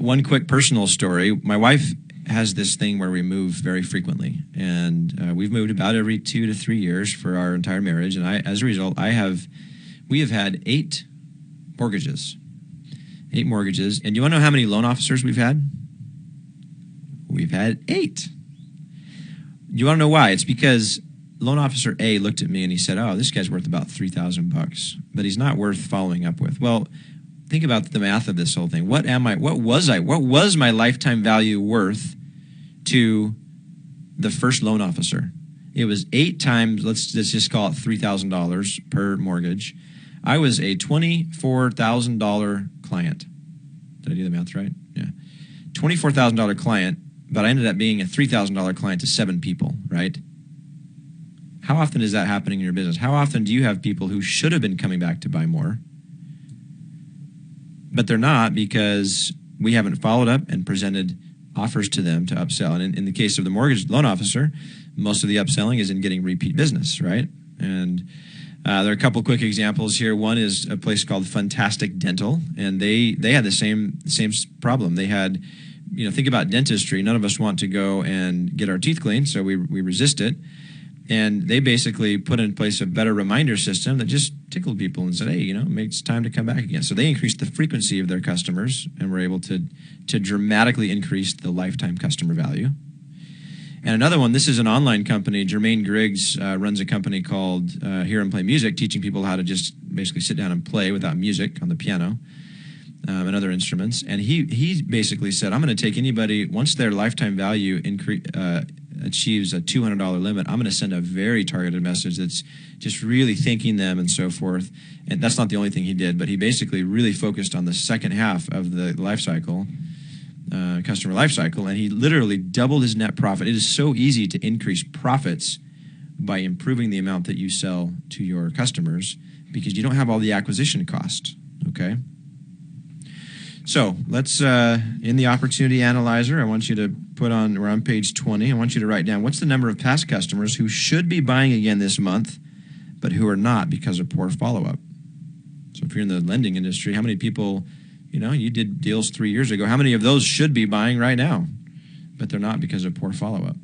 One quick personal story. My wife has this thing where we move very frequently, and we've moved about every 2 to 3 years for our entire marriage. And as a result, we have had 8 mortgages. 8 mortgages. And you want to know how many loan officers we've had? We've had 8. You want to know why? It's because loan officer A looked at me and he said, "Oh, this guy's worth about $3,000, but he's not worth following up with." Well, think about the math of this whole thing. What was my lifetime value worth to the first loan officer? It was 8 times, let's just call it $3,000 per mortgage. I was a $24,000 client. Did I do the math right? Yeah. $24,000 client, but I ended up being a $3,000 client to 7 people, right? How often is that happening in your business? How often do you have people who should have been coming back to buy more, but they're not because we haven't followed up and presented offers to them to upsell? And in the case of the mortgage loan officer, most of the upselling is in getting repeat business, right? And there are a couple quick examples here. One is a place called Fantastic Dental, and they had the same problem. They had, think about dentistry. None of us want to go and get our teeth cleaned, so we resist it. And they basically put in place a better reminder system that just tickled people and said, "Hey, it's time to come back again." So they increased the frequency of their customers and were able to dramatically increase the lifetime customer value. And another one, this is an online company. Jermaine Griggs runs a company called Hear and Play Music, teaching people how to just basically sit down and play without music on the piano and other instruments. And he basically said, "I'm going to take anybody, once their lifetime value achieves a $200 limit, I'm going to send a very targeted message that's just really thanking them and so forth." And that's not the only thing he did, but he basically really focused on the second half of the life cycle, customer life cycle, and he literally doubled his net profit. It is so easy to increase profits by improving the amount that you sell to your customers because you don't have all the acquisition cost, okay? So let's, in the opportunity analyzer, I want you to we're on page 20. I want you to write down, what's the number of past customers who should be buying again this month, but who are not because of poor follow-up? So if you're in the lending industry, how many people, you did deals 3 years ago, how many of those should be buying right now, but they're not because of poor follow-up?